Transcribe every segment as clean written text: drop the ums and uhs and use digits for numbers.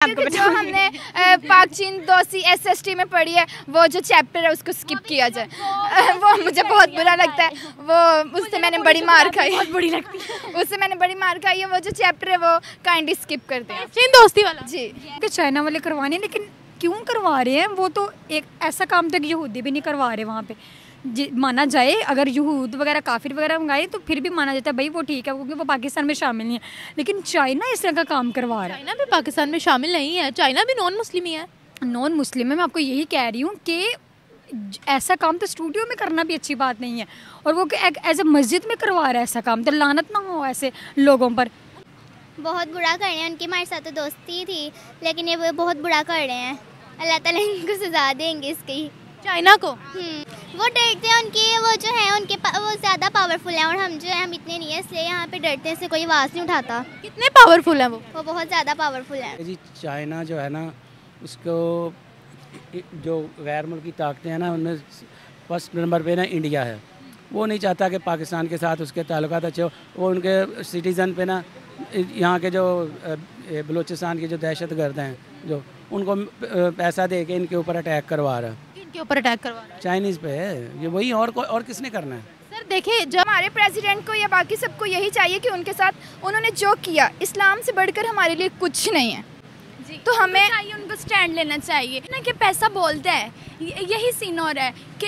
क्योंकि जो हमने पाक चीन दोस्ती SST में पढ़ी है, वो जो चैप्टर है उसको स्किप किया जाए, वो मुझे बहुत बुरा लगता है। वो उससे मैंने बड़ी मार खाई, बहुत बुरी लगती है, उससे मैंने बड़ी मार खाई है। वो जो चैप्टर है वो काइंडली स्किप करते हैं, चीन दोस्ती वाला जी। कि चाइना वाले करवाने, लेकिन क्यों करवा रहे हैं? वो तो एक ऐसा काम तो यहूदी भी नहीं करवा रहे वहाँ पे। माना जाए अगर यहूद वगैरह काफिर वगैरह मंगाए तो फिर भी माना जाता है भाई वो ठीक है, क्योंकि वो पाकिस्तान में शामिल नहीं है। लेकिन चाइना इस तरह का काम करवा रहा है। चाइना भी पाकिस्तान में शामिल नहीं है, चाइना भी नॉन मुस्लिम ही है। नॉन मुस्लिम है, मैं आपको यही कह रही हूँ कि ऐसा काम तो स्टूडियो में करना भी अच्छी बात नहीं है, और वो एज ए मस्जिद में करवा रहा है ऐसा काम, तो लानत ना हो ऐसे लोगों पर। बहुत बुरा कर रहे हैं, उनकी हमारे साथ तो दोस्ती थी, लेकिन ये वो बहुत बुरा कर रहे हैं। अल्लाह ताला इनको सजा देंगे इसकी। चाइना को वो डरते हैं, उनकी वो जो है उनके वो ज़्यादा पावरफुल हैं, और हम जो है हम इतने नहीं है, इसलिए यहाँ पे डरते हैं, से कोई आवाज़ नहीं उठाता। कितने पावरफुल हैं वो बहुत ज़्यादा पावरफुल हैं जी। चाइना जो है ना, उसको जो गैर मुल्की ताकतें हैं ना, उनमें फर्स्ट नंबर पे ना इंडिया है। वो नहीं चाहता कि पाकिस्तान के साथ उसके ताल्लुकात अच्छे हो। वो उनके सिटीज़न पे ना, यहाँ के जो बलूचिस्तान के जो दहशत गर्द हैं, जो उनको पैसा दे के इनके ऊपर अटैक करवा रहा है। इनके ऊपर अटैक करवा रहा है चाइनीज़ पे है ये, वही और किसने करना है? सर देखिए, जब हमारे प्रेसिडेंट को या बाकी सबको यही चाहिए कि उनके साथ उन्होंने जो किया, इस्लाम से बढ़कर हमारे लिए कुछ नहीं है, तो हमें चाहिए उनको स्टैंड लेना चाहिए ना, कि पैसा बोलता है। यही सीन हो रहा है कि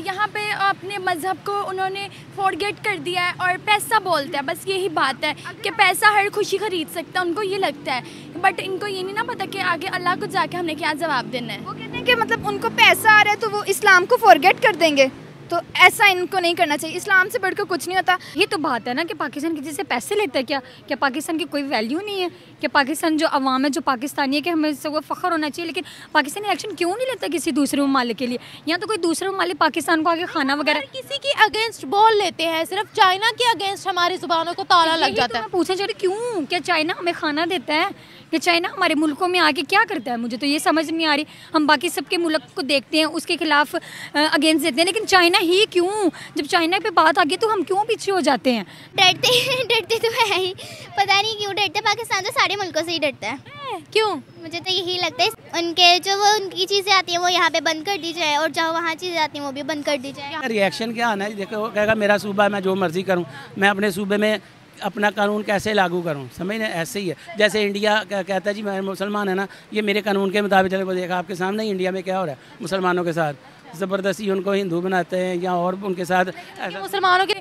यहाँ पे अपने मज़हब को उन्होंने फॉरगेट कर दिया है और पैसा बोलता है, बस यही बात है कि पैसा हर खुशी खरीद सकता है, उनको ये लगता है। बट इनको ये नहीं ना पता कि आगे अल्लाह को जाके हमने क्या जवाब देना है। वो कहते हैं कि मतलब उनको पैसा आ रहा है तो वो इस्लाम को फॉरगेट कर देंगे, तो ऐसा इनको नहीं करना चाहिए। इस्लाम से बढ़कर कुछ नहीं होता। ये तो बात है ना कि पाकिस्तान किसी से पैसे लेता है क्या पाकिस्तान की कोई वैल्यू नहीं है? कि पाकिस्तान जो अवाम है, जो पाकिस्तानी है, कि हमें से वो फ़ख्र होना चाहिए। लेकिन पाकिस्तानी एक्शन क्यों नहीं लेता किसी दूसरे ममालिक के लिए? या तो कोई दूसरे ममालिक पाकिस्तान को आगे खाना वगैरह किसी की अगेंस्ट बोल लेते हैं, सिर्फ चाइना के अगेंस्ट हमारी जुबानों को ताला लग जाता है। पूछना चाहिए क्यों? क्या चाइना हमें खाना देता है? कि चाइना हमारे मुल्कों में आके क्या करता है? मुझे तो ये समझ नहीं आ रही। हम बाकी सबके मुल्क को देखते हैं, उसके खिलाफ अगेंस्ट देते हैं, लेकिन चाइना ही क्यों? जब चाइना पे बात आ गई तो हम क्यों पीछे हो जाते हैं? डरते तो है ही, पता नहीं क्यों डरते। पाकिस्तान तो सारे मुल्कों से ही डरता है। क्यों? मुझे तो यही लगता है, उनके जो वो उनकी चीज़ें आती हैं वो यहाँ पे बंद कर दी जाए, और जहाँ वहाँ चीज़ें आती हैं वो भी बंद कर दी जाए। रिएक्शन क्या आना है? देखो, वो कहेगा मेरा सूबा है, मैं जो मर्जी करूँ, मैं अपने सूबे में अपना कानून कैसे लागू करूं, समझ ना? ऐसे ही है जैसे इंडिया कहता है जी मैं मुसलमान है ना, ये मेरे कानून के मुताबिक चले। वो देखा आपके सामने ही इंडिया में क्या हो रहा है, मुसलमानों के साथ ज़बरदस्ती उनको हिंदू बनाते हैं, या और उनके साथ मुसलमानों के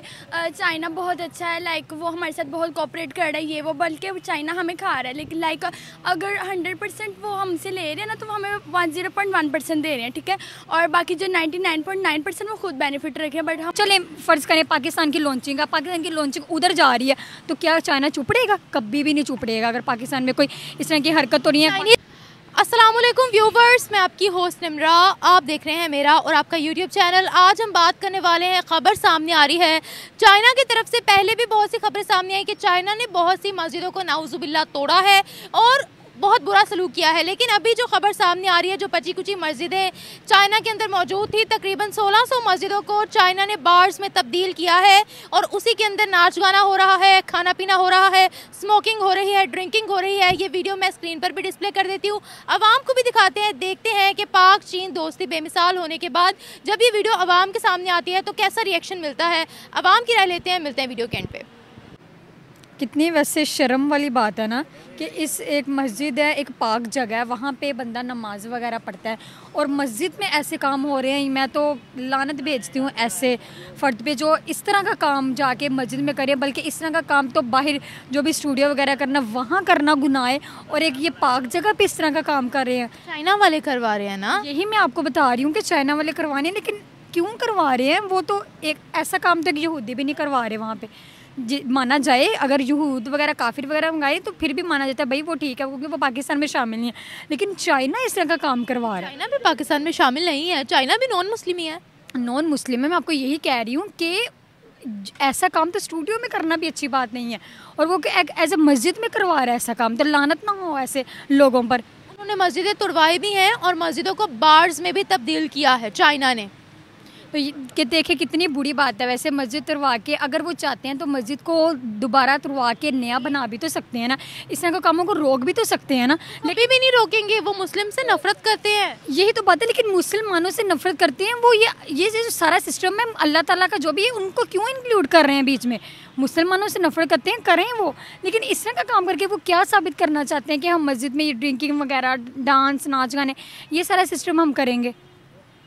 चाइना बहुत अच्छा है, लाइक वो हमारे साथ बहुत कोऑपरेट कर रहा है, ये वो, बल्कि चाइना हमें खा रहा है। लेकिन लाइक अगर 100% वो हमसे ले रहे हैं ना, तो वो हमें 0.1% दे रहे हैं, ठीक है, और बाकी जो 99.9% वो खुद बेनिफिट रखे हैं। बट हम चले फ़र्ज़ करें पाकिस्तान की लॉन्चिंग उधर जा रही है, तो क्या चाइना चुप रहेगा? कभी भी नहीं चुप रहेगा अगर पाकिस्तान में कोई इस तरह की हरकत तो नहीं है। अस्सलामुअलैकुम व्यूवर्स, मैं आपकी होस्ट निमरा, आप देख रहे हैं मेरा और आपका यूट्यूब चैनल। आज हम बात करने वाले हैं, खबर सामने आ रही है चाइना की तरफ से। पहले भी बहुत सी खबरें सामने आई कि चाइना ने बहुत सी मस्जिदों को नाउजुबिल्लाह तोड़ा है और बहुत बुरा सलूक किया है। लेकिन अभी जो खबर सामने आ रही है, जो बची कुची मस्जिदें चाइना के अंदर मौजूद थी, तकरीबन 1600 मस्जिदों को चाइना ने बार्स में तब्दील किया है, और उसी के अंदर नाच गाना हो रहा है, खाना पीना हो रहा है, स्मोकिंग हो रही है, ड्रिंकिंग हो रही है। ये वीडियो मैं स्क्रीन पर भी डिस्प्ले कर देती हूँ, आवाम को भी दिखाते हैं। देखते हैं कि पाक चीन दोस्ती बेमिसाल होने के बाद जब ये वीडियो आवाम के सामने आती है तो कैसा रिएक्शन मिलता है। आवाम की राय लेते हैं, मिलते हैं वीडियो के एंड पे। कितनी वैसे शर्म वाली बात है ना कि इस एक मस्जिद है, एक पाक जगह है, वहाँ पे बंदा नमाज वगैरह पढ़ता है, और मस्जिद में ऐसे काम हो रहे हैं। मैं तो लानत भेजती हूँ ऐसे फ़र्द पे जो इस तरह का काम जाके मस्जिद में करे, बल्कि इस तरह का काम तो बाहर जो भी स्टूडियो वगैरह करना, वहाँ करना गुनाह है, और एक ये पाक जगह पे इस तरह का काम कर रहे हैं। चाइना वाले करवा रहे हैं ना, यही मैं आपको बता रही हूँ कि चाइना वाले करवाने, लेकिन क्यों करवा रहे हैं? वो तो एक ऐसा काम तो यहूदी भी नहीं करवा रहे वहाँ पे। माना जाए अगर यहूद वगैरह काफिर वगैरह मंगाए तो फिर भी माना जाता है भाई वो ठीक है, क्योंकि वो पाकिस्तान में शामिल नहीं है। लेकिन चाइना इस तरह का काम करवा रहा है। चाइना भी पाकिस्तान में शामिल नहीं है, चाइना भी नॉन मुस्लिम ही है। नॉन मुस्लिम है, मैं आपको यही कह रही हूँ कि ऐसा काम तो स्टूडियो में करना भी अच्छी बात नहीं है, और वो एज ए मस्जिद में करवा रहा है ऐसा काम, तो लानत ना हो ऐसे लोगों पर। उन्होंने मस्जिदें तोड़वाई भी हैं और मस्जिदों को बार्स में भी तब्दील किया है चाइना ने। तो कि देखे कितनी बुरी बात है। वैसे मस्जिद तुड़वा के अगर वो चाहते हैं तो मस्जिद को दोबारा तुड़वा के नया बना भी तो सकते हैं ना, इस तरह के कामों को रोक भी तो सकते हैं ना। लेकिन भी नहीं रोकेंगे, वो मुस्लिम से नफरत करते हैं। यही तो बात है, लेकिन मुसलमानों से नफरत करते हैं वो। ये जो सारा सिस्टम है अल्लाह ताला का जो भी है उनको क्यों इंक्लूड कर रहे हैं बीच में? मुसलमानों से नफरत करते हैं, करें वो, लेकिन इस तरह का काम करके वो क्या साबित करना चाहते हैं कि हम मस्जिद में ये ड्रिंकिंग वगैरह, डांस, नाच गाने, ये सारा सिस्टम हम करेंगे।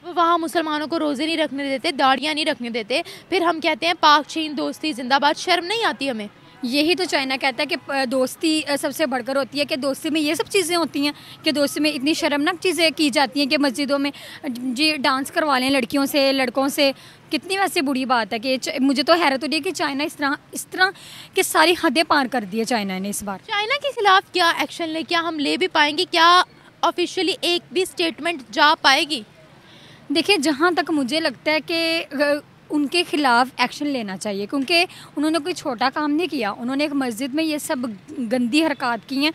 वो वहाँ मुसलमानों को रोज़े नहीं रखने देते, दाढ़ियाँ नहीं रखने देते, फिर हम कहते हैं पाक चीन दोस्ती जिंदाबाद। शर्म नहीं आती हमें? यही तो चाइना कहता है कि दोस्ती सबसे बढ़कर होती है, कि दोस्ती में ये सब चीज़ें होती हैं, कि दोस्ती में इतनी शर्मनाक चीज़ें की जाती हैं कि मस्जिदों में जी डांस करवा लें लड़कियों से, लड़कों से। कितनी वैसे बुरी बात है कि मुझे तो हैरत हो रही है कि चाइना इस तरह की सारी हदें पार कर दी है चाइना ने इस बार। चाइना के खिलाफ क्या एक्शन ले, क्या हम ले भी पाएंगे? क्या ऑफिशियली एक भी स्टेटमेंट जा पाएगी? देखिए, जहाँ तक मुझे लगता है कि उनके ख़िलाफ़ एक्शन लेना चाहिए, क्योंकि उन्होंने कोई छोटा काम नहीं किया। उन्होंने एक मस्जिद में ये सब गंदी हरकत की हैं।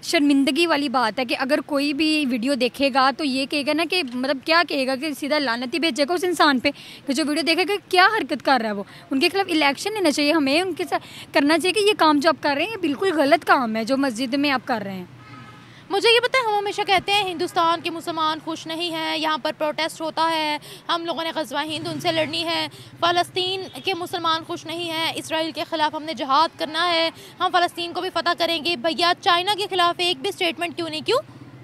शर्मिंदगी वाली बात है कि अगर कोई भी वीडियो देखेगा तो ये कहेगा ना कि मतलब क्या कहेगा कि सीधा लानत ही भेजेगा उस इंसान पे कि जो वीडियो देखेगा क्या हरकत कर रहा है वो। उनके खिलाफ इलेक्शन लेना चाहिए, हमें उनके साथ करना चाहिए कि ये काम जो आप कर रहे हैं ये बिल्कुल गलत काम है जो मस्जिद में आप कर रहे हैं। मुझे ये पता है, हम हमेशा कहते हैं हिंदुस्तान के मुसलमान खुश नहीं हैं, यहाँ पर प्रोटेस्ट होता है, हम लोगों ने ग़ज़वा हिंद उनसे लड़नी है। फ़लस्तीन के मुसलमान खुश नहीं हैं, इसराइल के ख़िलाफ़ हमने जहाद करना है, हम फ़लस्तीन को भी फ़तह करेंगे। भैया चाइना के ख़िलाफ़ एक भी स्टेटमेंट क्यों नहीं?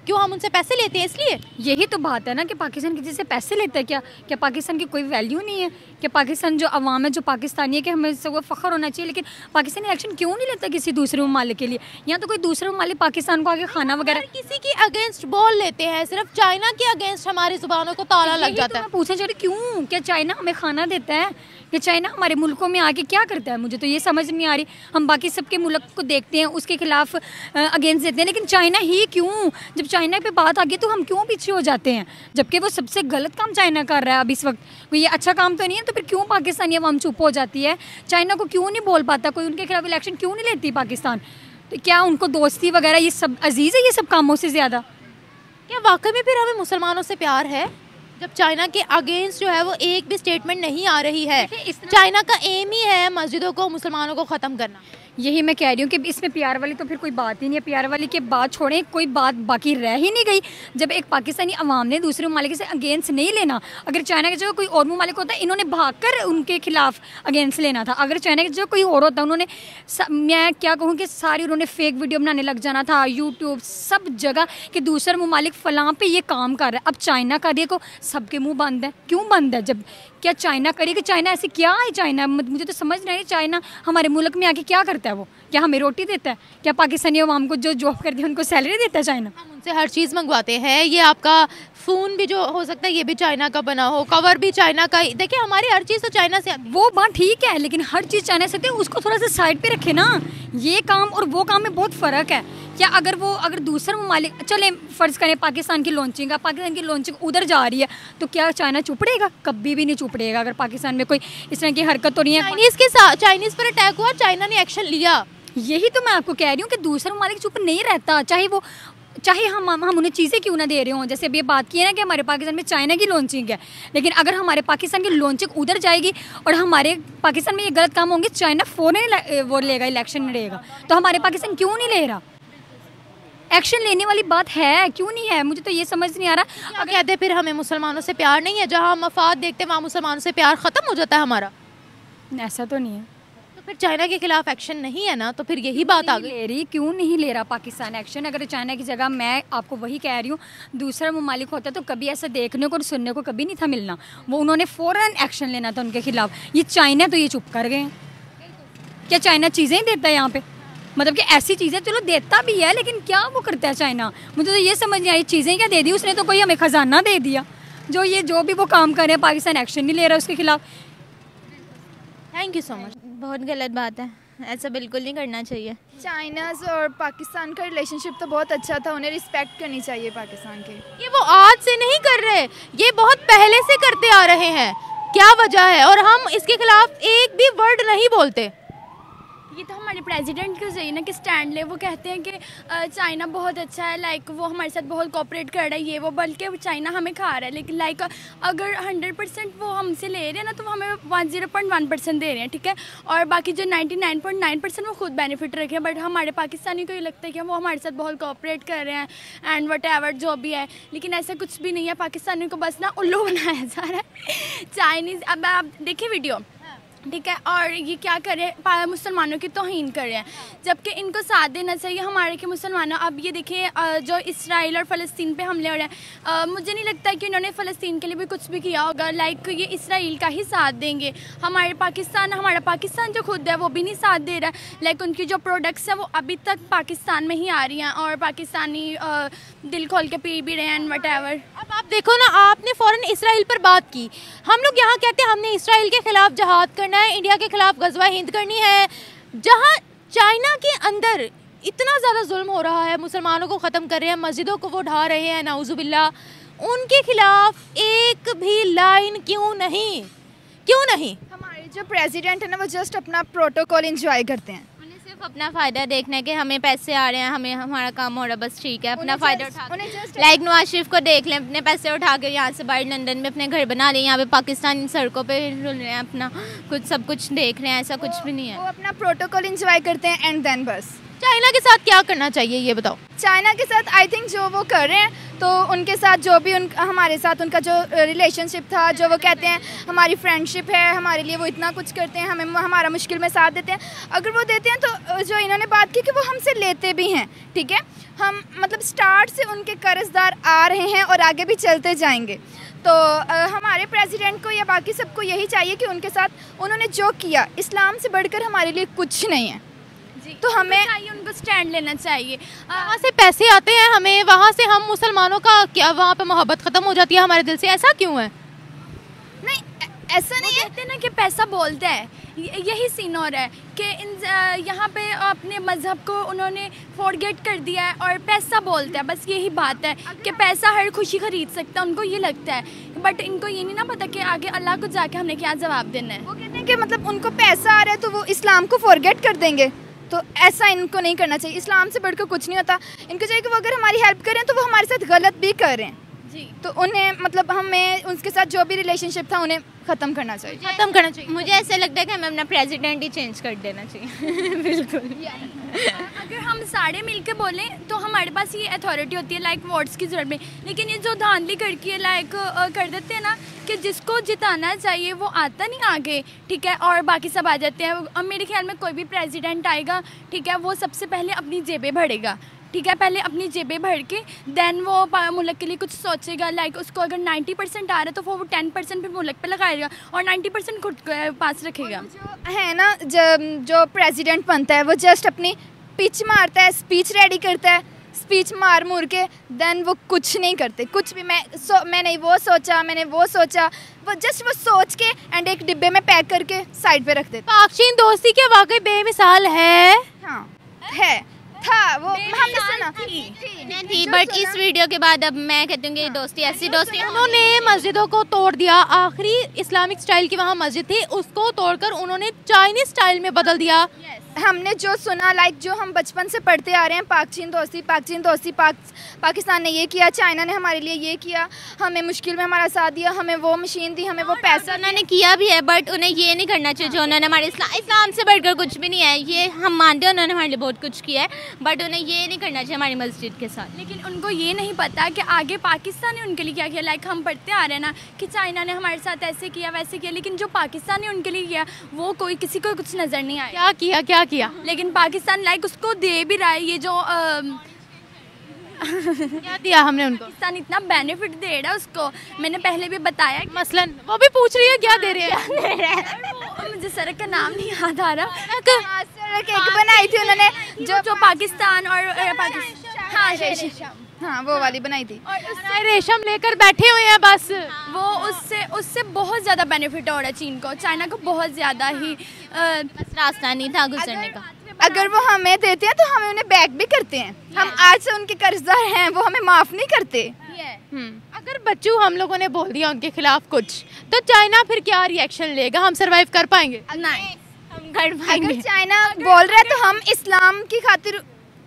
क्यों हम उनसे पैसे लेते हैं इसलिए? यही तो बात है ना कि पाकिस्तान किसी से पैसे लेता है क्या पाकिस्तान की कोई वैल्यू नहीं है? कि पाकिस्तान जो अवाम है, जो पाकिस्तानी है, कि हमें सब फ़ख्र होना चाहिए। लेकिन पाकिस्तानी एक्शन क्यों नहीं लेता किसी दूसरे ममालिक के लिए? यहाँ तो कोई दूसरे ममालिक पाकिस्तान को आगे खाना वगैरह किसी के अगेंस्ट बोल लेते हैं, सिर्फ चाइना के अगेंस्ट हमारी ज़ुबानों को ताला लग जाता है। पूछना चाहिए क्यों? क्या चाइना हमें खाना देता है? कि चाइना हमारे मुल्कों में आके क्या करता है? मुझे तो ये समझ नहीं आ रही। हम बाकी सबके मुल्क को देखते हैं, उसके खिलाफ अगेंस्ट देते हैं, लेकिन चाइना ही क्यों? जब चाइना पे बात आ गई तो हम क्यों पीछे हो जाते हैं? जबकि वो सबसे गलत काम चाइना कर रहा है अब इस वक्त। कोई ये अच्छा काम तो नहीं है, तो फिर क्यों पाकिस्तानी अवाम चुप हो जाती है? चाइना को क्यों नहीं बोल पाता कोई? उनके खिलाफ इलेक्शन क्यों नहीं लेती पाकिस्तान? तो क्या उनको दोस्ती वगैरह ये सब अजीज़ है ये सब कामों से ज़्यादा? क्या वाकई में फिर हमें मुसलमानों से प्यार है जब चाइना के अगेंस्ट जो है वो एक भी स्टेटमेंट नहीं आ रही है? चाइना का एम ही है मस्जिदों को, मुसलमानों को ख़त्म करना। यही मैं कह रही हूँ कि इसमें प्यार वाली तो फिर कोई बात ही नहीं है। प्यार वाली की बात छोड़ें, कोई बात बाकी रह ही नहीं गई। जब एक पाकिस्तानी अवाम ने दूसरे ममालिक से अगेंस्ट नहीं लेना, अगर चाइना की जगह कोई और ममालिक होता है, इन्होंने भागकर उनके खिलाफ अगेंस्ट लेना था। अगर चाइना की जगह कोई और होता, उन्होंने मैं क्या कहूँ कि सारी उन्होंने फेक वीडियो बनाने लग जाना था, यूट्यूब सब जगह कि दूसरा ममालिक फ़लाँ पे ये काम कर रहा है। अब चाइना का देखो सबके मुँह बंद है। क्यों बंद है? जब क्या चाइना करेगी? चाइना ऐसे क्या है? चाइना मुझे तो समझ नहीं, चाइना हमारे मुल्क में आके क्या करता है? वो क्या हमें रोटी देता है? क्या पाकिस्तानी अवाम को जो जॉब करती है उनको सैलरी देता है चाइना? हम उनसे हर चीज़ मंगवाते हैं। ये आपका फ़ोन भी जो हो सकता है ये भी चाइना का बना हो, कवर भी चाइना का ही। देखिए हमारी हर चीज़ तो चाइना से आती है। वो बात ठीक है, लेकिन हर चीज़ चाइना से आती है, उसको थोड़ा सा साइड पे रखे ना। ये काम और वो काम में बहुत फ़र्क है। क्या अगर दूसरा ममालिक, चले फ़र्ज़ करें पाकिस्तान की लॉन्चिंग उधर जा रही है, तो क्या चाइना चुप रहेगा? कभी भी नहीं चुप रहेगा। अगर पाकिस्तान में कोई इस तरह की हरकत हो रही है, चाइनीज़ पर अटैक हुआ, चाइना ने एक्शन लिया। यही तो मैं आपको कह रही हूँ कि दूसरा ममालिक चुप नहीं रहता, चाहे हम उन्हें चीज़ें क्यों ना दे रहे हों। जैसे अभी ये बात की है ना कि हमारे पाकिस्तान में चाइना की लॉन्चिंग है, लेकिन अगर हमारे पाकिस्तान की लॉन्चिंग उधर जाएगी और हमारे पाकिस्तान में ये गलत काम होंगे, चाइना फ़ौरन वो लेगा, इलेक्शन रहेगा। तो हमारे पाकिस्तान क्यों नहीं ले रहा? एक्शन लेने वाली बात है, क्यों नहीं है? मुझे तो ये समझ नहीं आ रहा। अगर कहते फिर हमें मुसलमानों से प्यार नहीं है, जहाँ हम मफाद देखते हैं वहाँ मुसलमानों से प्यार ख़त्म हो जाता है हमारा। ऐसा तो नहीं है। तो फिर चाइना के खिलाफ एक्शन नहीं है ना, तो फिर यही बात आ गई। क्यों नहीं ले रहा पाकिस्तान एक्शन? अगर चाइना की जगह, मैं आपको वही कह रही हूँ, दूसरा ममालिक होता तो कभी ऐसा देखने को और सुनने को कभी नहीं था मिलना। वो उन्होंने फ़ौरन एक्शन लेना था उनके खिलाफ। ये चाइना तो ये चुप कर गए। क्या चाइना चीज़ें ही देता है यहाँ पे? मतलब कि ऐसी चीज़ें चलो देता भी है, लेकिन क्या वो करता है चाइना? मुझे तो ये समझ नहीं आई, चीज़ें क्या दे दी उसने? तो कोई हमें खजाना दे दिया। जो भी वो काम कर रहे हैं, पाकिस्तान एक्शन नहीं ले रहा उसके खिलाफ। Thank you so much. बहुत गलत बात है, ऐसा बिल्कुल नहीं करना चाहिए। चाइना और पाकिस्तान का रिलेशनशिप तो बहुत अच्छा था, उन्हें रिस्पेक्ट करनी चाहिए पाकिस्तान की। ये वो आज से नहीं कर रहे, ये बहुत पहले से करते आ रहे हैं। क्या वजह है? और हम इसके खिलाफ एक भी वर्ड नहीं बोलते। ये तो हमारे प्रेसिडेंट को चाहिए ना कि स्टैंड ले। वो कहते हैं कि चाइना बहुत अच्छा है, लाइक वो हमारे साथ बहुत कोऑपरेट कर रहा है, ये वो, बल्कि चाइना हमें खा रहा है। लेकिन लाइक अगर 100% वो हमसे ले रहे हैं ना, तो वो हमें 0.1% दे रहे हैं, ठीक है। और बाकी जो 99.9% वो खुद बेनिफिट रखे हैं। बट हमारे पाकिस्तानी को ये लगता है कि वो हमारे साथ बहुत कोऑपरेट कर रहे हैं एंड वट एवर जो भी है, लेकिन ऐसा कुछ भी नहीं है। पाकिस्तानी को बस ना उल्लू बनाया जा रहा है चाइनीज़। अब आप देखिए वीडियो, ठीक है, और ये क्या करें, मुसलमानों की तौहीन कर रहे हैं, जबकि इनको साथ देना चाहिए हमारे के मुसलमानों। अब ये देखिए जो इसराइल और फ़लस्तीन पे हमले हो रहे हैं, मुझे नहीं लगता कि इन्होंने फ़लस्तीन के लिए भी कुछ भी किया होगा। लाइक ये इसराइल का ही साथ देंगे। हमारा पाकिस्तान जो खुद है वो भी नहीं साथ दे रहा है। लाइक उनकी जो प्रोडक्ट्स हैं वो अभी तक पाकिस्तान में ही आ रही हैं और पाकिस्तानी दिल खोल के पी भी रहे हैं वट एवर। अब आप देखो ना, आपने फ़ौरन इसराइल पर बात की। हम लोग यहाँ कहते हैं हमने इसराइल के खिलाफ जहाद करना है, इंडिया के खिलाफ गज़वा हिंद करनी है। जहाँ चाइना के अंदर इतना ज़्यादा जुल्म हो रहा है, मुसलमानों को ख़त्म कर रहे हैं, मस्जिदों को वो ढा रहे हैं, नाउज़ुबिल्लाह, उनके खिलाफ एक भी लाइन क्यों नहीं? हमारे जो प्रेसिडेंट है ना, वो जस्ट अपना प्रोटोकॉल एंजॉय करते हैं। उन्हें सिर्फ अपना फ़ायदा देखना है कि हमें पैसे आ रहे हैं, हमें हमारा काम हो रहा है, बस ठीक है, अपना फ़ायदा उठा। लाइक नवाज शरीफ को देख लें, अपने पैसे उठा के यहाँ से बाहर लंदन में अपने घर बना लें, यहाँ पे पाकिस्तान सड़कों पे रुल रहे हैं, अपना सब कुछ देख रहे हैं, ऐसा कुछ भी नहीं है। वो अपना प्रोटोकॉल एंजॉय करते हैं एंड देन बस। चाइना के साथ क्या करना चाहिए ये बताओ? चाइना के साथ आई थिंक जो वो कर रहे हैं, तो उनके साथ जो भी हमारे साथ उनका जो रिलेशनशिप था, जो वो कहते हैं हमारी फ्रेंडशिप है, हमारे लिए वो इतना कुछ करते हैं, हमें हमारा मुश्किल में साथ देते हैं। अगर वो देते हैं तो जो इन्होंने बात की कि वो हमसे लेते भी हैं, ठीक है। हम मतलब स्टार्ट से उनके कर्जदार आ रहे हैं और आगे भी चलते जाएंगे। तो हमारे प्रेसिडेंट को या बाकी सबको यही चाहिए कि उनके साथ उन्होंने जो किया, इस्लाम से बढ़कर हमारे लिए कुछ नहीं है। तो हमें चाहिए उनको स्टैंड लेना चाहिए। वहाँ से पैसे आते हैं हमें, वहाँ से हम मुसलमानों का क्या वहाँ पे मोहब्बत ख़त्म हो जाती है हमारे दिल से, ऐसा क्यों है? नहीं, ऐसा नहीं है। कहते हैं ना कि पैसा बोलता है, यही सीन हो रहा है कि यहाँ पे अपने मज़हब को उन्होंने फॉरगेट कर दिया है और पैसा बोलता है, बस यही बात है कि पैसा हर खुशी ख़रीद सकता है, उनको ये लगता है। बट इनको ये नहीं ना पता कि आगे अल्लाह को जाके हमने क्या जवाब देना है। वो कहते हैं कि मतलब उनको पैसा आ रहा है तो वो इस्लाम को फॉरगेट कर देंगे, तो ऐसा इनको नहीं करना चाहिए। इस्लाम से बढ़कर कुछ नहीं होता। इनको चाहिए कि वो अगर हमारी हेल्प करें तो वो हमारे साथ गलत भी कर रहे हैं जी, तो उन्हें मतलब हमें उनके साथ जो भी रिलेशनशिप था उन्हें ख़त्म करना चाहिए। मुझे ऐसा लगता है कि हमें अपना प्रेसिडेंट ही चेंज कर देना चाहिए। बिल्कुल। अगर हम सारे मिलकर बोलें तो हमारे पास ये अथॉरिटी होती है, लाइक वोट्स की ज़रूरत में। लेकिन ये जो धांधली करके है, लाइक कर देते हैं ना कि जिसको जिताना चाहिए वो आता नहीं आगे, ठीक है, और बाकी सब आ जाते हैं। अब मेरे ख्याल में कोई भी प्रेसिडेंट आएगा, ठीक है, वो सबसे पहले अपनी जेबें भरेगा, ठीक है, पहले अपनी जेबें भर के देन वो मुल्क के लिए कुछ सोचेगा। लाइक उसको अगर 90% आ रहा है तो वो 10% फिर मुल्क पे लगाएगा और 90% खुद पास रखेगा। है ना, जो प्रेसिडेंट बनता है वो जस्ट अपनी पिच मारता है, स्पीच रेडी करता है, स्पीच मार मुर के देन वो कुछ नहीं करते, कुछ भी। मैंने वो सोचा, वो जस्ट वो सोच के एंड एक डिब्बे में पैक करके साइड पे रख देते। पाक चीन दोस्ती के वाकई बेमिसाल है। हाँ है, था वो हमने सुना थी बट इस वीडियो के बाद अब मैं कहती हूँ कि दोस्ती ऐसी दोस्ती। उन्होंने मस्जिदों को तोड़ दिया, आखिरी इस्लामिक स्टाइल की वहाँ मस्जिद थी उसको तोड़कर उन्होंने चाइनीज स्टाइल में बदल दिया। हमने जो सुना, लाइक जो हम बचपन से पढ़ते आ रहे हैं, पाक चीन दोस्ती, पाकिस्तान ने ये किया, चाइना ने हमारे लिए ये किया, हमें मुश्किल में हमारा साथ दिया, हमें वो मशीन दी, हमें वो पैसा उन्होंने किया भी है। बट उन्हें ये नहीं करना चाहिए जो उन्होंने हमारे इस्लाम से बढ़कर कुछ भी नहीं है। ये हम मानते हैं उन्होंने हमारे लिए बहुत कुछ किया है, बट उन्हें ये नहीं करना चाहिए हमारी मस्जिद के साथ। लेकिन उनको ये नहीं पता कि आगे पाकिस्तान ने उनके लिए क्या किया। लाइक हम पढ़ते आ रहे हैं ना कि चाइना ने हमारे साथ ऐसे किया वैसे किया, लेकिन जो पाकिस्तान ने उनके लिए किया वो कोई किसी को कुछ नज़र नहीं आया। क्या किया लेकिन पाकिस्तान लाइक उसको दे भी रहा है। ये जो क्या दिया हमने उनको? पाकिस्तान इतना बेनिफिट दे रहा है उसको, मैंने पहले भी बताया। मसलन वो भी पूछ रही है क्या दे रहे हैं। मुझे सड़क का नाम नहीं याद आ रहा। सड़क एक बनाई थी उन्होंने जो पाकिस्तान और हाँ वो वाली बनाई थी, और रेशम लेकर बैठे हुए हैं बस। वो उससे बहुत ज़्यादा बेनिफिट हो रहा है चीन को, चाइना को बहुत ज़्यादा ही। बस रास्ता नहीं था गुजरने का। अगर वो हमें देते हैं तो हमें उन्हें बैक भी करते हैं। हम आज से उनके कर्जदार हैं, वो हमें माफ़ नहीं करते। अगर बच्चों हम लोगों ने बोल दिया उनके खिलाफ कुछ, तो चाइना फिर क्या रिएक्शन लेगा? हम सरवाइव कर पाएंगे? नहीं, हम कर पाएंगे। अगर चाइना बोल रहा है तो हम इस्लाम की खातिर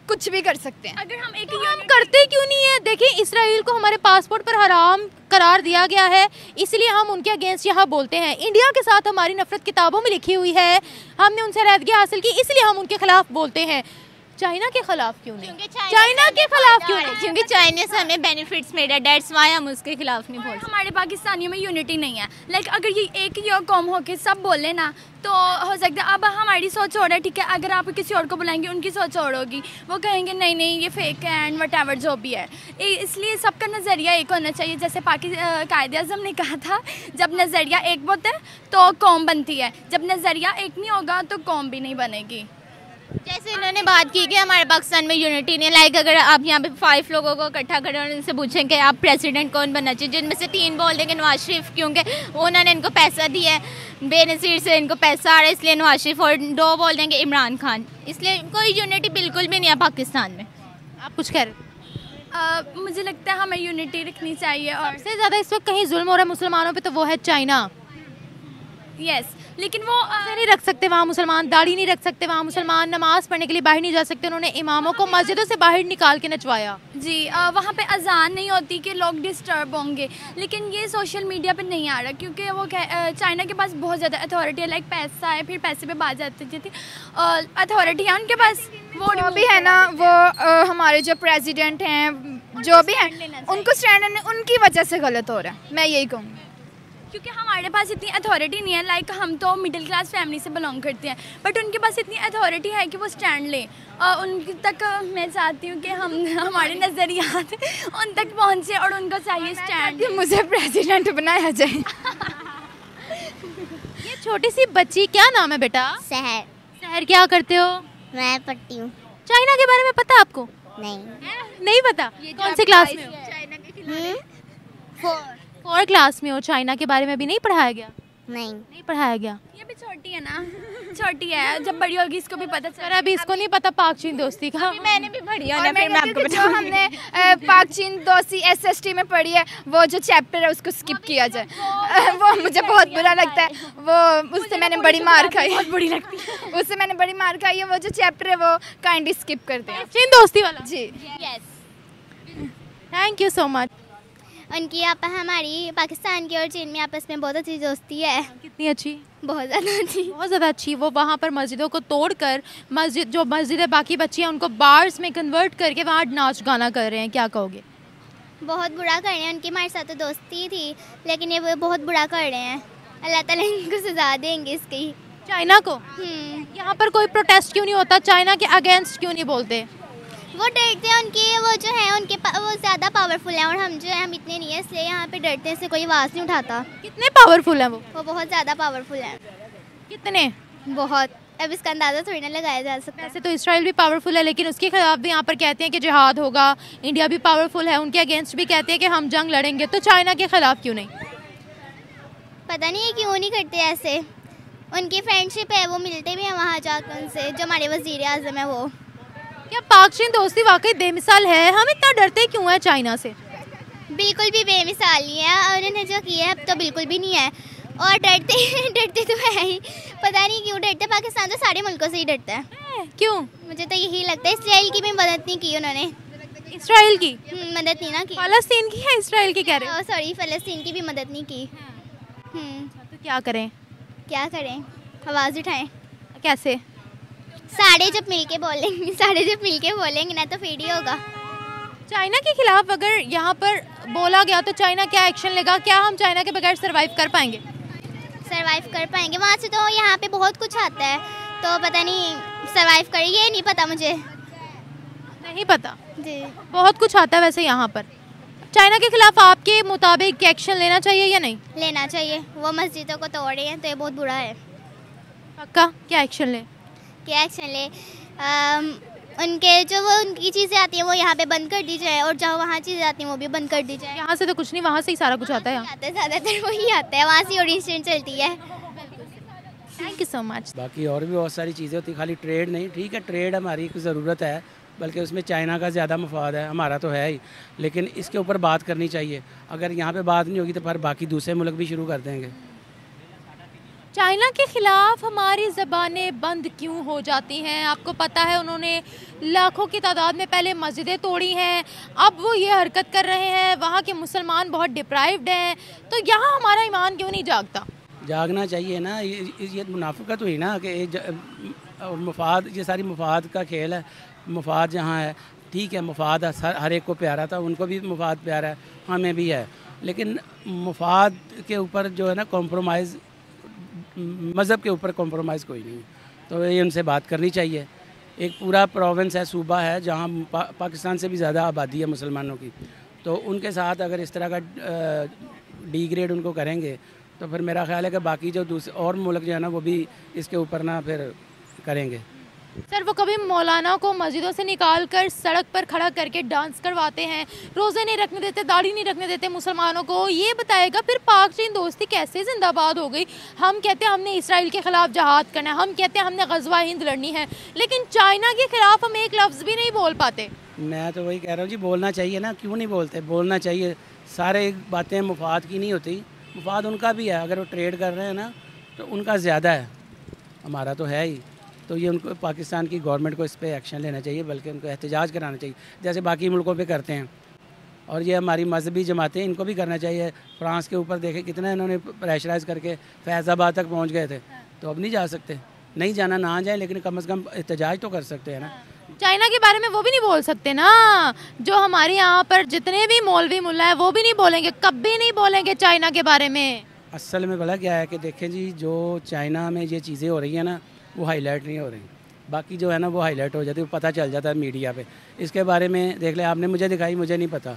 कुछ भी कर सकते हैं। अगर हम एक तो हम करते क्यों नहीं है? देखिए इसराइल को हमारे पासपोर्ट पर हराम करार दिया गया है, इसलिए हम उनके अगेंस्ट यहाँ बोलते हैं। इंडिया के साथ हमारी नफरत किताबों में लिखी हुई है, हमने उनसे रैदगी हासिल की, इसलिए हम उनके खिलाफ बोलते हैं। चाइना के खिलाफ क्यों नहीं? चाइना के खिलाफ क्यों नहीं? क्योंकि चाइना से हमें बेनिफिट्स मिल रहा है, दैट्स व्हाई हम उसके खिलाफ नहीं बोल सकते। हमारे पाकिस्तानियों में यूनिटी नहीं है। लाइक अगर ये एक ही कौम होके सब बोले ना तो हो सकता है। अब हमारी सोच और है, ठीक है, अगर आप किसी और को बुलाएंगे उनकी सोच और होगी, वो कहेंगे नहीं नहीं ये फेक है एंड वट एवर जो भी है। इसलिए सबका नज़रिया एक होना चाहिए। जैसे कायदे-ए-आज़म ने कहा था, जब नज़रिया एक होता है तो कौम बनती है, जब नज़रिया एक नहीं होगा तो कौम भी नहीं बनेगी। जैसे इन्होंने बात की कि हमारे पाकिस्तान में यूनिटी नहीं, लाइक अगर आप यहाँ पे 5 लोगों को इकट्ठा करें और उनसे पूछें कि आप प्रेसिडेंट कौन बनना चाहिए, जिनमें से 3 बोल देंगे नवाज शरीफ, क्योंकि उन्होंने इनको पैसा दिया है, बेनज़ीर से इनको पैसा आ रहा है इसलिए नवाज शरीफ, और 2 बोल देंगे इमरान खान। इसलिए कोई यूनिटी बिल्कुल भी नहीं है पाकिस्तान में। आप कुछ कह रहे? मुझे लगता है हमें यूनिटी रखनी चाहिए। और सबसे ज़्यादा इस वक्त कहीं जुल्म हो रहा है मुसलमानों पे तो वो है चाइना। यस, लेकिन वो नहीं रख सकते वहाँ मुसलमान, दाढ़ी नहीं रख सकते वहाँ मुसलमान, नमाज पढ़ने के लिए बाहर नहीं जा सकते। उन्होंने इमामों को मस्जिदों से बाहर निकाल के नचवाया। जी, वहाँ पे अजान नहीं होती कि लोग डिस्टर्ब होंगे, लेकिन ये सोशल मीडिया पे नहीं आ रहा क्योंकि वो चाइना के पास बहुत ज़्यादा अथॉरिटी है। लाइक पैसा है, फिर पैसे पे बात जाती थी, अथॉरिटी है उनके पास। वो भी है ना, वो हमारे जो प्रेसिडेंट हैं जो भी हैं उनको स्टैंड लेने, उनकी वजह से गलत हो रहा है, मैं यही कहूँगी। क्योंकि हमारे पास इतनी अथॉरिटी नहीं है। लाइक हम तो मिडिल क्लास फैमिली से बिलोंग करते हैं, बट उनके पास इतनी अथॉरिटी है कि वो स्टैंड लें। उनकी तक मैं चाहती हूँ कि हमारे नज़रियात उन तक पहुँचे और उनको चाहिए स्टैंड। मुझे प्रेसिडेंट बनाया जाए। ये छोटी सी बच्ची, क्या नाम है बेटा? शहर। शहर क्या करते हो? मैं पढ़ती हूँ। चाइना के बारे में पता आपको? नहीं। नहीं पता? कौन से क्लास में हो? 4 क्लास में हो। चाइना के बारे में भी नहीं पढ़ाया गया? नहीं पढ़ाया गया। ये भी छोटी है ना, छोटी है, जब बड़ी होगी इसको भी पता चलेगा। अभी इसको नहीं पता पाक चीन दोस्ती का। मैंने भी पढ़ी है, और मैं आपको जो हमने पाक चीन दोस्ती SST में पढ़ी है, वो जो चैप्टर है उसको स्किप किया जाए। वो मुझे बहुत बुरा लगता है। वो उससे मैंने बड़ी मार खाई, बहुत बुरी लगती है, उससे मैंने बड़ी मार खाई है। वो जो चैप्टर है वो काइंडली स्किप करते हैं। चीन दोस्ती वाला? जी, थैंक यू सो मच। उनकी हमारी पाकिस्तान की और चीन में आपस में बहुत अच्छी दोस्ती है। कितनी अच्छी? बहुत ज़्यादा अच्छी। बहुत ज़्यादा अच्छी। वो वहाँ पर मस्जिदों को तोड़कर जो मस्जिदें बाकी बची हैं उनको बार्स में कन्वर्ट करके वहाँ नाच गाना कर रहे हैं, क्या कहोगे? बहुत बुरा कर रहे हैं। उनकी हमारे साथ तो दोस्ती थी, लेकिन ये बहुत बुरा कर रहे हैं। अल्लाह ताला इनको सजा देंगे इसकी। चाइना को? यहाँ पर कोई प्रोटेस्ट क्यों नहीं होता? चाइना के अगेंस्ट क्यों नहीं बोलते? वो डरते हैं, उनकी वो जो है वो ज़्यादा पावरफुल हैं और हम जो है हम इतने नहीं है, इसलिए यहाँ पे डरते हैं, से कोई आवाज़ नहीं उठाता। कितने पावरफुल हैं वो? बहुत ज़्यादा पावरफुल हैं। कितने? बहुत। अब इसका अंदाज़ा थोड़ी ना लगाया जा सकता। वैसे तो इसराइल भी पावरफुल है, लेकिन उसके खिलाफ भी यहाँ पर कहते हैं कि जिहाद होगा। इंडिया भी पावरफुल है, उनके अगेंस्ट भी कहते हैं कि हम जंग लड़ेंगे। तो चाइना के खिलाफ क्यों नहीं? पता नहीं है क्यों नहीं करते ऐसे। उनकी फ्रेंडशिप है, वो मिलते भी हैं वहाँ जाकर उनसे, जो हमारे वज़ीर-ए-आज़म है वो। क्या पाक चीन दोस्ती वाकई बेमिसाल है? हम इतना डरते क्यों हैं चाइना से? बिल्कुल भी बेमिसाल नहीं है, और उन्होंने जो किया है अब तो बिल्कुल भी नहीं है। और डरते तो है ही, पता नहीं क्यों डरते। पाकिस्तान तो सारे मुल्कों से ही डरता है। क्यों? मुझे तो यही लगता है। इसराइल की भी मदद नहीं की उन्होंने। इसराइल की मदद नहीं ना की। फ़लस्तीन की है इसराइल की कह रहे हो? सॉरी, फ़लस्तीन की भी मदद नहीं की। तो क्या करें? क्या करें? आवाज़ उठाएं। कैसे? सारे जब मिलके बोलेंगे ना तो फिर ही होगा। चाइना के खिलाफ अगर यहाँ पर बोला गया तो चाइना क्या एक्शन लेगा? क्या हम चाइना के बगैर सरवाइव कर पाएंगे? सरवाइव कर पाएंगे। वहाँ से तो यहाँ पे बहुत कुछ आता है, तो पता नहीं सरवाइव करें, ये नहीं पता मुझे। नहीं पता जी। बहुत कुछ आता है वैसे यहाँ पर। चाइना के खिलाफ आपके मुताबिक एक्शन लेना चाहिए या नहीं? लेना चाहिए। वो मस्जिदों को तोड़ रहे हैं तो ये बहुत बुरा है। पक्का? क्या एक्शन ले? क्या एक्शन ले? उनके जो वो उनकी चीज़ें आती हैं वो यहाँ पे बंद कर दी जाए, और जहाँ वहाँ चीज़ें आती हैं वो भी बंद कर दी जाए। यहाँ से तो कुछ नहीं, वहाँ से ही सारा कुछ आता है। आता है, ज़्यादातर वही आता है, वहाँ से ओरिजिन चलती है। Thank you so much. बाकी और भी बहुत सारी चीज़ें होती, खाली ट्रेड नहीं। ठीक है, ट्रेड हमारी एक ज़रूरत है, बल्कि उसमें चाइना का ज़्यादा मफाद है, हमारा तो है ही, लेकिन इसके ऊपर बात करनी चाहिए। अगर यहाँ पे बात नहीं होगी तो फिर बाकी दूसरे मुल्क भी शुरू कर देंगे। चाइना के ख़िलाफ़ हमारी ज़बानें बंद क्यों हो जाती हैं? आपको पता है उन्होंने लाखों की तादाद में पहले मस्जिदें तोड़ी हैं, अब वो ये हरकत कर रहे हैं, वहाँ के मुसलमान बहुत डिप्राइव्ड हैं, तो यहाँ हमारा ईमान क्यों नहीं जागता? जागना चाहिए ना। ये मुनाफिकत हुई ना कि मुफाद, ये सारी मुफाद का खेल है। मुफाद जहाँ है ठीक है, मुफाद हर एक को प्यारा था, उनको भी मुफाद प्यारा है, हमें भी है, लेकिन मुफाद के ऊपर जो है ना कॉम्प्रोमाइज़, मज़हब के ऊपर कॉम्प्रोमाइज़ कोई नहीं है। तो ये उनसे बात करनी चाहिए। एक पूरा प्रोविंस है, सूबा है जहाँ पाकिस्तान से भी ज़्यादा आबादी है मुसलमानों की, तो उनके साथ अगर इस तरह का डिग्रेड उनको करेंगे तो फिर मेरा ख्याल है कि बाकी जो दूसरे और मुल्क जो है ना वो भी इसके ऊपर ना फिर करेंगे। सर, वो कभी मौलाना को मस्जिदों से निकाल कर सड़क पर खड़ा करके डांस करवाते हैं, रोज़े नहीं रखने देते, दाढ़ी नहीं रखने देते मुसलमानों को। ये बताएगा फिर पाक चीन दोस्ती कैसे जिंदाबाद हो गई? हम कहते हैं हमने इसराइल के ख़िलाफ़ जहाद करना है, हम कहते हैं हमने ग़ज़वा हिंद लड़नी है, लेकिन चाइना के ख़िलाफ़ हम एक लफ्ज़ भी नहीं बोल पाते। मैं तो वही कह रहा हूँ जी, बोलना चाहिए ना, क्यों नहीं बोलते? बोलना चाहिए। सारे बातें मुफाद की नहीं होती, मुफाद उनका भी है। अगर वो ट्रेड कर रहे हैं ना तो उनका ज़्यादा है, हमारा तो है ही। तो ये उनको, पाकिस्तान की गवर्नमेंट को इस पे एक्शन लेना चाहिए, बल्कि उनको एहतजाज कराना चाहिए जैसे बाकी मुल्कों पे करते हैं। और ये हमारी मजहबी जमातें, इनको भी करना चाहिए। फ्रांस के ऊपर देखे कितना इन्होंने प्रेशराइज करके फैज़ाबाद तक पहुंच गए थे, तो अब नहीं जा सकते। नहीं जाना ना जाए, लेकिन कम से कम एहतजाज तो कर सकते हैं ना। चाइना के बारे में वो भी नहीं बोल सकते ना, जो हमारे यहाँ पर जितने भी मौलवी मुल्ला है वो भी नहीं बोलेंगे, कभी नहीं बोलेंगे चाइना के बारे में। असल में भला क्या है कि देखें जी, जो चाइना में ये चीज़ें हो रही हैं ना वो हाईलाइट नहीं हो रही, बाकी जो है ना वो हाईलाइट हो जाती है, पता चल जाता है मीडिया पे। इसके बारे में देख ले, आपने मुझे दिखाई, मुझे नहीं पता,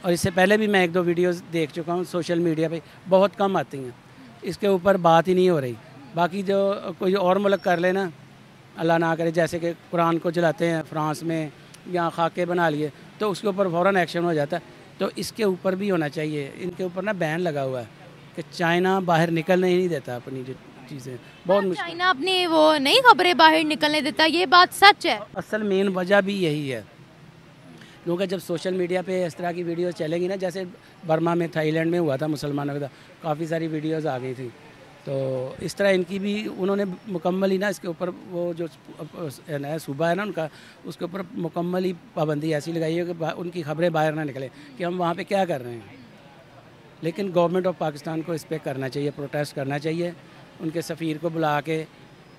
और इससे पहले भी मैं एक दो वीडियोस देख चुका हूँ सोशल मीडिया पे, बहुत कम आती हैं, इसके ऊपर बात ही नहीं हो रही। बाकी जो कोई और मुल्क कर लेना, अल्लाह ना करे, जैसे कि कुरान को जलाते हैं फ्रांस में, या खाके बना लिए, तो उसके ऊपर फ़ौरन एक्शन हो जाता है। तो इसके ऊपर भी होना चाहिए। इनके ऊपर ना बैन लगा हुआ है कि चाइना बाहर निकलने ही नहीं देता अपनी जो चीज़ें, बहुत मुश्किल। चाइना अपनी वो नई खबरें बाहर निकलने देता, ये बात सच है। असल मेन वजह भी यही है, क्योंकि जब सोशल मीडिया पे इस तरह की वीडियोस चलेंगी ना, जैसे बर्मा में, थाईलैंड में हुआ था मुसलमानों के साथ, काफ़ी सारी वीडियोस आ गई थी, तो इस तरह इनकी भी उन्होंने मुकम्मल ही ना इसके ऊपर, वो जो नया सूबा है ना उनका, उसके ऊपर मुकम्मल ही पाबंदी ऐसी लगाई है कि उनकी खबरें बाहर ना निकले कि हम वहाँ पे क्या कर रहे हैं। लेकिन गवर्नमेंट ऑफ पाकिस्तान को इस पर करना चाहिए, प्रोटेस्ट करना चाहिए, उनके सफ़ीर को बुला के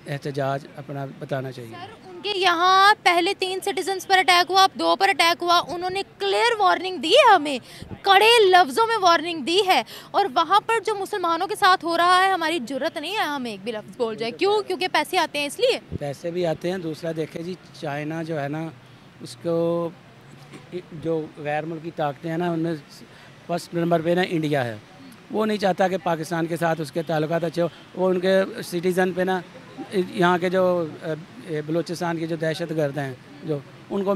एहतजाज अपना बताना चाहिए। सर, उनके यहाँ पहले 3 सिटीजन्स पर अटैक हुआ, अब 2 पर अटैक हुआ, उन्होंने क्लियर वार्निंग दी है, हमें कड़े लफ्ज़ों में वार्निंग दी है, और वहाँ पर जो मुसलमानों के साथ हो रहा है हमारी जुर्रत नहीं है हम एक भी लफ्ज़ बोल जाए। क्यों? क्योंकि पैसे आते हैं, इसलिए पैसे भी आते हैं। दूसरा देखे जी, चाइना जो है ना, उसको जो गैर मुल्की ताकतें हैं ना, उनमें फर्स्ट नंबर पे ना इंडिया है। वो नहीं चाहता कि पाकिस्तान के साथ उसके ताल्लुकात अच्छे हो। वो उनके सिटीज़न पे ना, यहाँ के जो बलूचिस्तान के जो दहशत गर्द हैं, जो उनको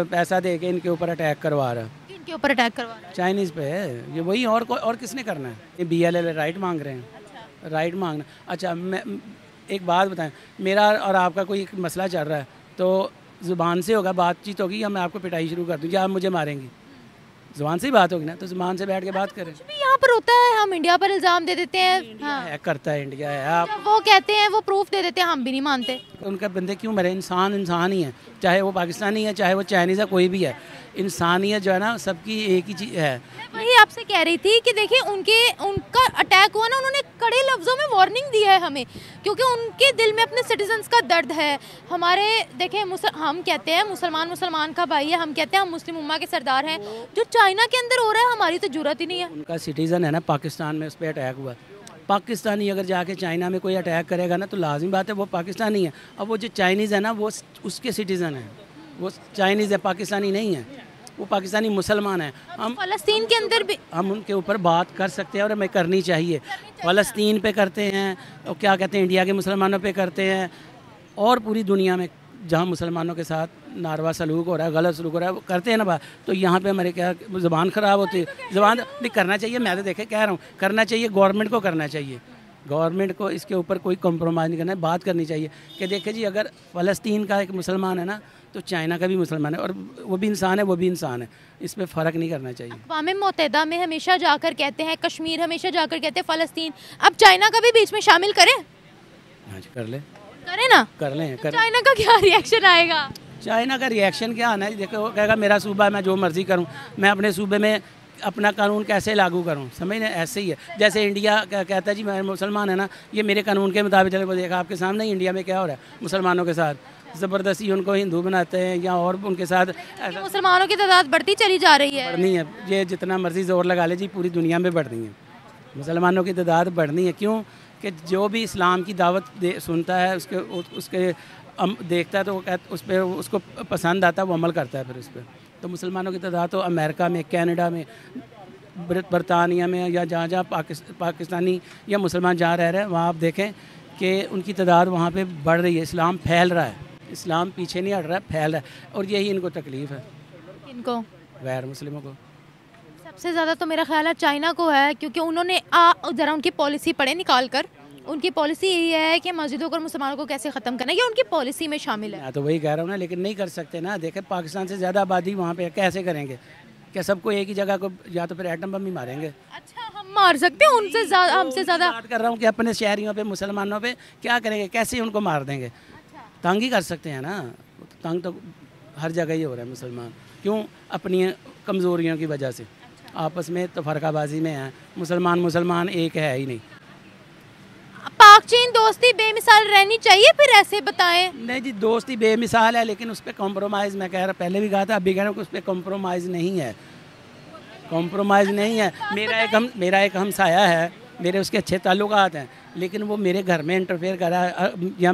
पैसा दे के इनके ऊपर अटैक करवा रहा है। इनके ऊपर अटैक करवा रहा है? चाइनीज़ पे है ये, वही और किसने करना है? ये BLL राइट मांग रहे हैं। अच्छा। राइट मांगना। अच्छा, मैं एक बात बताएं, मेरा और आपका कोई मसला चल रहा है तो ज़ुबान से होगा, बातचीत होगी, या मैं आपको पिटाई शुरू कर दूँ, या आप मुझे मारेंगी? ज़ुबान से ही बात होगी ना, तो ज़ुबान से बैठ के बात करें। कुछ भी यहाँ पर होता है, हम इंडिया पर इल्ज़ाम दे देते हैं। हाँ, है, करता है इंडिया है। आप वो कहते हैं, वो प्रूफ दे देते हैं, हम भी नहीं मानते। उनका बंदे क्यों मरे? इंसान ही है, चाहे वो पाकिस्तानी है, चाहे वो चाइनीज़ है, कोई भी है। इंसानियत जो है ना, सबकी एक ही चीज़ है। वही आपसे कह रही थी कि देखिए, उनका अटैक हुआ ना, उन्होंने कड़े लफ्ज़ों में वार्निंग दी है हमें, क्योंकि उनके दिल में अपने सिटीजन्स का दर्द है। हमारे देखें, हम कहते हैं मुसलमान का भाई है, हम कहते हैं हम मुस्लिम उम्मा के सरदार हैं। जो चाइना के अंदर हो रहा है, हमारी तो जरूरत ही नहीं है। उनका सिटीज़न है ना, पाकिस्तान में उस पर अटैक हुआ। पाकिस्तानी अगर जाके चाइना में कोई अटैक करेगा ना, तो लाजिम बात है वो पाकिस्तानी है। अब वो जो चाइनीज़ है ना, वो उसके सिटीज़न है, वो चाइनीज़ है, पाकिस्तानी नहीं है, वो पाकिस्तानी मुसलमान है। हम फ़लस्तीन के अंदर भी हम उनके ऊपर बात कर सकते हैं, और हमें करनी चाहिए। फ़लस्तीन पे करते हैं, और क्या कहते हैं, इंडिया के मुसलमानों पे करते हैं, और पूरी दुनिया में जहाँ मुसलमानों के साथ नारवा सलूक हो रहा है, गलत सलूक हो रहा है, वो करते हैं ना बात। तो यहाँ पे हमारे क्या ज़ुबान ख़राब होती है? ज़ुबान नहीं करना चाहिए, मैं तो देखे कह रहा हूँ, करना चाहिए, गवर्नमेंट को करना चाहिए। गवर्नमेंट को इसके ऊपर कोई कॉम्प्रोमाइज़ नहीं करना है, बात करनी चाहिए कि देखिए जी, अगर फ़लस्तीन का एक मुसलमान है ना, तो चाइना का भी मुसलमान है, और वो भी इंसान है, वो भी इंसान है, इस पर फ़र्क नहीं करना चाहिए। अक़वाम मुत्तहिदा में हमेशा जाकर कहते हैं कश्मीर, हमेशा जाकर कहते हैं फ़लस्तीन, अब चाइना का भी बीच में शामिल करें? हाँ जी, कर ले, करें ना, कर लें, कर। चाइना का क्या रिएक्शन आएगा? चाइना का रिएक्शन क्या आना है, देखो वो कहेगा मेरा सूबा है, मैं जो मर्ज़ी करूँ, मैं अपने सूबे में अपना कानून कैसे लागू करूँ, समझ ऐसे ही है। जैसे इंडिया कहता है जी मैं मुसलमान है ना, ये मेरे कानून के मुताबिक चले, वो देखा आपके सामने ही इंडिया में क्या हो रहा है, मुसलमानों के साथ ज़बरदस्ती उनको हिंदू बनाते हैं या और उनके साथ ऐसा। मुसलमानों की तादाद बढ़ती चली जा रही है। बढ़नी है, ये जितना मर्ज़ी ज़ोर लगा ले जी, पूरी दुनिया में बढ़नी है, मुसलमानों की तादाद बढ़नी है। क्यों कि जो भी इस्लाम की दावत सुनता है उसके देखता है तो वो उस पर उसको पसंद आता है, वो अमल करता है फिर उस पर। तो मुसलमानों की तादाद तो अमेरिका में, कनाडा में, बरतानिया में या जहाँ जहाँ पाकिस्तानी या मुसलमान जहाँ रह रहे हैं वहाँ आप देखें कि उनकी तादाद वहाँ पे बढ़ रही है। इस्लाम फैल रहा है, इस्लाम पीछे नहीं हट रहा है, फैल रहा है, और यही इनको तकलीफ़ है, इनको गैर मुस्लिमों को। सबसे ज़्यादा तो मेरा ख्याल है चाइना को है, क्योंकि उन्होंने ज़रा उनकी पॉलिसी पढ़े निकाल कर, उनकी पॉलिसी यही है कि मस्जिदों और मुसलमानों को कैसे ख़त्म करना, ये उनकी पॉलिसी में शामिल है। मैं तो वही कह रहा हूँ ना, लेकिन नहीं कर सकते ना। देखें पाकिस्तान से ज़्यादा आबादी वहाँ पे कैसे करेंगे? क्या सबको एक ही जगह को, या तो फिर एटम बम ही मारेंगे? अच्छा, हम मार सकते हैं उनसे ज़्यादा, हमसे ज़्यादा बात कर रहा हूँ कि अपने शहरियों पे, मुसलमानों पे क्या करेंगे, कैसे उनको मार देंगे? तंग ही कर सकते हैं ना, तंग तो हर जगह ही हो रहा है मुसलमान। क्यों? अपनी कमज़ोरियों की वजह से आपस में तो फ़र्काबाजी में है, मुसलमान एक है ही नहीं। पाक चीन दोस्ती बेमिसाल रहनी चाहिए, फिर ऐसे बताएं। नहीं जी, दोस्ती बेमिसाल है, लेकिन उस पर कॉम्प्रोमाइज़, मैं कह रहा पहले भी कहा था, अभी कह रहा हूँ कि उस पर कॉम्प्रोमाइज़ नहीं है, कॉम्प्रोमाइज़ नहीं है। मेरा एक हमसाया है, मेरे उसके अच्छे ताल्लुकात हैं, लेकिन वो मेरे घर में इंटरफेयर कर रहा है या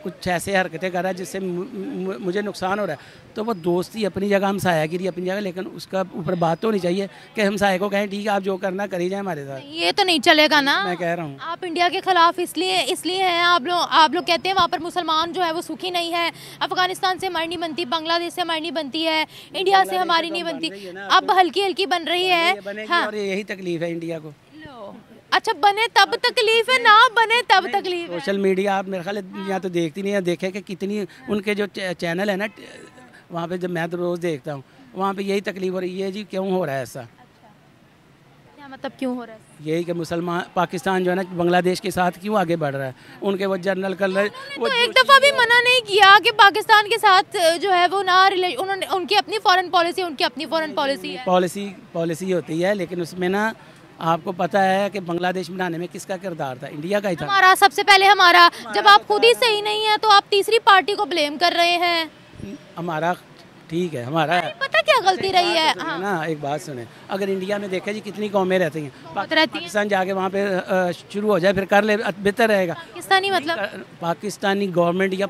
कुछ ऐसे हरकतें कर रहा है जिससे मुझे नुकसान हो रहा है। तो वो दोस्ती अपनी जगह, हमसायागिरी अपनी जगह, लेकिन उसका ऊपर बात तो नहीं चाहिए कि हमसाये को कहें ठीक है आप जो करना करी जाए हमारे साथ। ये तो नहीं चलेगा ना, मैं कह रहा हूँ। आप इंडिया के खिलाफ इसलिए हैं, आप लोग कहते हैं वहाँ पर मुसलमान जो है वो सुखी नहीं है, अफगानिस्तान से हमारी नहीं बनती, बांग्लादेश से हमारी नहीं बनती है, इंडिया से हमारी नहीं बनती, अब हल्की हल्की बन रही है। हाँ, और यही तकलीफ है इंडिया को। अच्छा, बने तब तकलीफ है, ना बने तब तकलीफ है। सोशल मीडिया आप मेरे ख्याल यहाँ तो देखती नहीं है, देखे कि कितनी उनके जो चैनल है ना वहाँ पे, जब मैं तो रोज़ देखता हूँ वहाँ पे यही तकलीफ हो रही है जी। क्यों हो रहा है ऐसा? क्या मतलब क्यों हो रहा है? यही कि मुसलमान पाकिस्तान जो है ना बांग्लादेश के साथ क्यों आगे बढ़ रहा है? उनके वो जनरल कलर वो तो एक दफ़ा भी मना नहीं किया कि पाकिस्तान के साथ जो है वो ना उन्होंने, उनकी अपनी फॉरेन पॉलिसी, उनकी अपनी फॉरेन पॉलिसी है, पॉलिसी होती है, लेकिन उसमें ना आपको पता है कि बांग्लादेश बनाने में किसका किरदार था? इंडिया का ही था। हमारा, सबसे पहले हमारा। जब आप खुद ही सही नहीं है तो आप तीसरी पार्टी को ब्लेम कर रहे हैं। हमारा ठीक है, हमारा है। पता क्या गलती रही है? हाँ। ना एक बात सुने, अगर इंडिया में देखा जी कितनी कौमें रहती हैं, पाकिस्तान जाके वहाँ पे शुरू हो जाए फिर कर ले, बेहतर रहेगा। पाकिस्तानी मतलब पाकिस्तानी गवर्नमेंट या